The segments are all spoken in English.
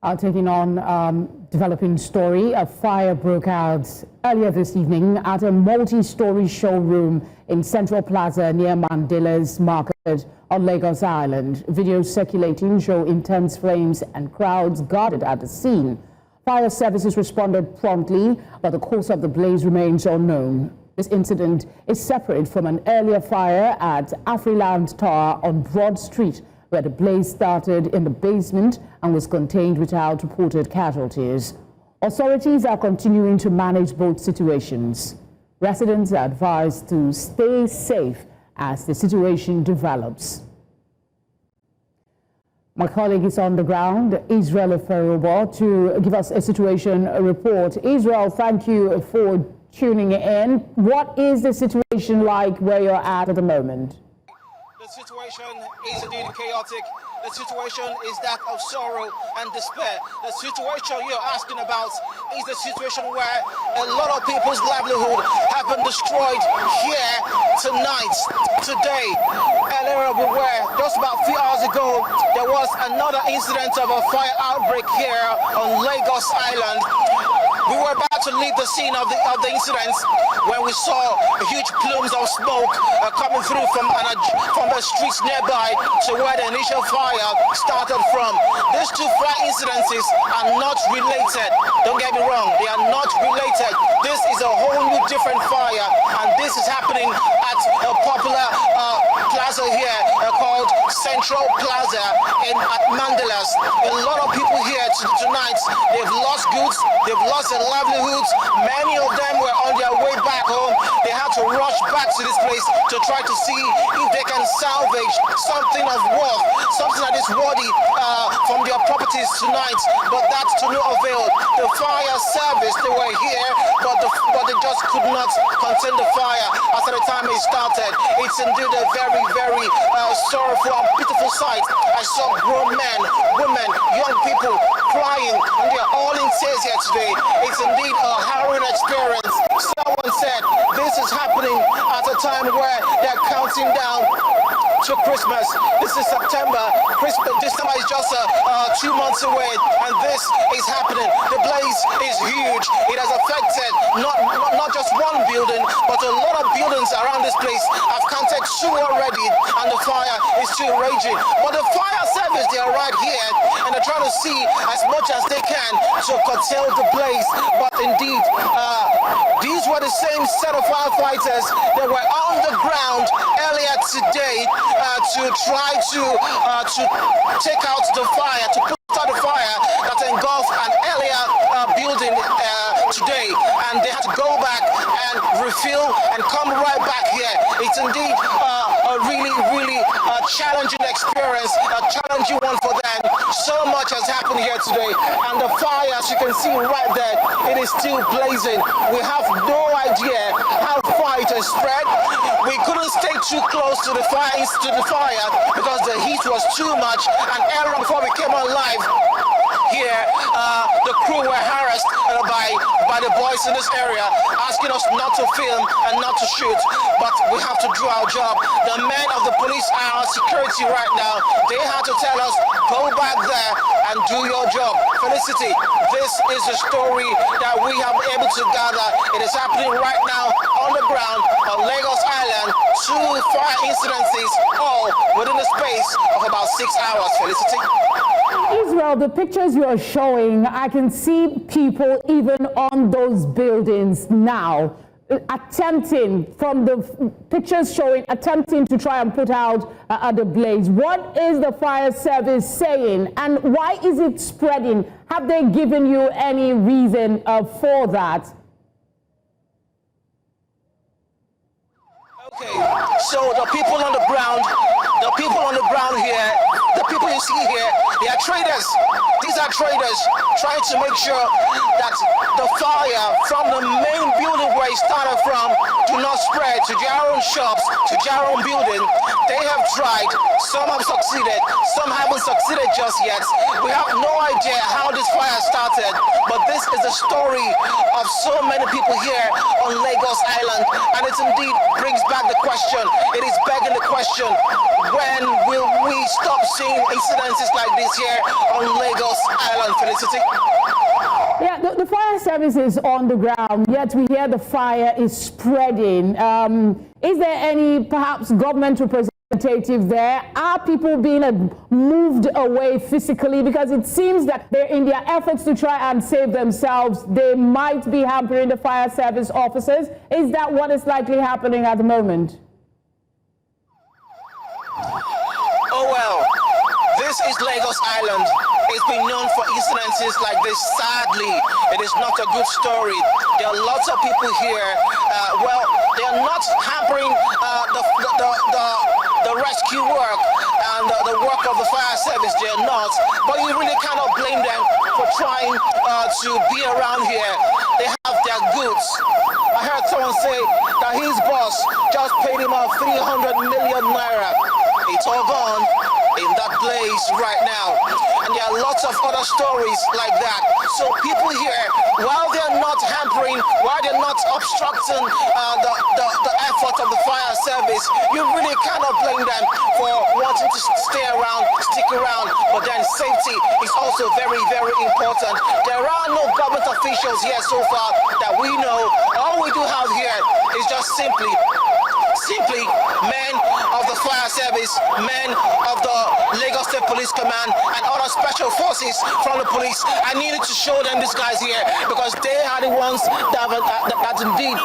Taking on developing story, a fire broke out earlier this evening at a multi-story showroom in Central Plaza near Mandilas Market on Lagos Island. Videos circulating show intense flames and crowds gathered at the scene. Fire services responded promptly, but the cause of the blaze remains unknown. This incident is separate from an earlier fire at Afriland Tower on Broad Street, where the blaze started in the basement and was contained without reported casualties. Authorities are continuing to manage both situations. Residents are advised to stay safe as the situation develops. My colleague is on the ground, Israel Eferobor, to give us a situation report. Israel, thank you for tuning in. What is the situation like where you're at the moment? The situation is indeed chaotic. The situation is that of sorrow and despair. The situation you're asking about is the situation where a lot of people's livelihood have been destroyed here tonight, today. Earlier we were, just about a few hours ago, there was another incident of a fire outbreak here on Lagos Island. We were about to leave the scene of the incident when we saw huge plumes of smoke coming through from the streets nearby to where the initial fire started from. These two fire incidences are not related. Don't get me wrong, they are not related. This is a whole new different fire, and this is happening at a popular plaza here called Central Plaza at Mandilas. A lot of people here tonight, they've lost goods, they've lost their livelihoods. Many of them were on their way back home. They had to rush back to this place to try to see if they can salvage something of worth, something that is worthy from their properties tonight, but that's to no avail. The fire service, they were here, but they just could not contain the fire after the time it started. It's indeed a very, very sorrowful and pitiful sight. I saw grown men, women, young people crying, and they're all in tears here today. It's indeed a harrowing experience. Someone said this is happening at a time where they're counting down to Christmas. This is September. December is just 2 months away, and this is happening. The blaze is huge. It has affected not just one building, but a lot of buildings around this place. I've counted 2 already, and the fire is still raging. But the fire service, they are right here, and they're trying to see as much as they can to curtail the blaze. But indeed, these were the same set of firefighters that were on the ground earlier today to try to take out the fire, to put out the fire that engulfed an earlier building today, and they had to go back and refill and come right back here. It's indeed a really challenging experience, a challenging one for them. So much has happened here today, and the fire, as you can see right there, it is still blazing. We have no idea how far it has spread. We couldn't stay too close to the fire because the heat was too much, and earlier before we came on live here, the crew were harassed by the boys in this area, asking us not to film and not to shoot, but we have to do our job. The men of the police are our security right now. They had to tell us, go back there and do your job. Felicity, this is the story that we have been able to gather. It is happening right now on the ground on Lagos Island. 2 fire incidences, all within the space of about 6 hours. Felicity. Israel, the pictures you are showing, I can see people even on those buildings now attempting, from the pictures showing, attempting to try and put out the blaze. What is the fire service saying, and why is it spreading? Have they given you any reason for that? Okay, so the people on the ground here, the people you see here, they are traders. These are traders trying to make sure that the fire from the main building where it started from do not spread to their own shops, to their own building. They have tried. Some have succeeded. Some haven't succeeded just yet. We have no idea how this fire started, but this is the story of so many people here on Lagos Island, and it indeed brings back the question, it is begging the question, when will we stop seeing incidences like this here on Lagos Island, Felicity? Yeah, the fire service is on the ground, yet we hear the fire is spreading. Is there any, perhaps, government representative there? Are people being moved away physically? Because it seems that they're in their efforts to try and save themselves, they might be hampering the fire service officers. Is that what is likely happening at the moment? Oh well, this is Lagos Island. It's been known for incidences like this. Sadly, it is not a good story. There are lots of people here. Well, they are not hampering the rescue work and the work of the fire service. They are not. But you really cannot blame them for trying to be around here. They have their goods. I heard someone say that his boss just paid him out 300 million naira. It's all gone in that blaze right now. And there are lots of other stories like that. So people here, while they're not hampering, while they're not obstructing the effort of the fire service, you really cannot blame them for wanting to stay around, stick around. But then safety is also very, very important. There are no government officials here so far that we know. All we do have here is just simply men of the fire service, men of the Lagos State Police Command and other special forces from the police. I needed to show them these guys here because they are the ones that indeed,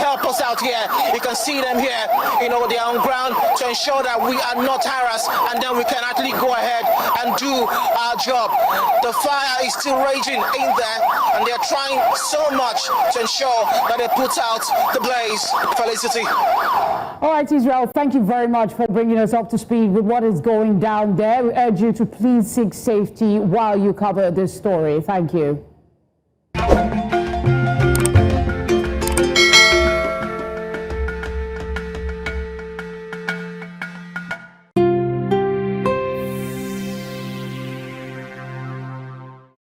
help us out here. You can see them here, they are on ground to ensure that we are not harassed, and then we can actually go ahead and do our job. The fire is still raging in there, and they're trying so much to ensure that they put out the blaze. Felicity. All right, Israel, thank you very much for bringing us up to speed with what is going down there. We urge you to please seek safety while you cover this story. Thank you.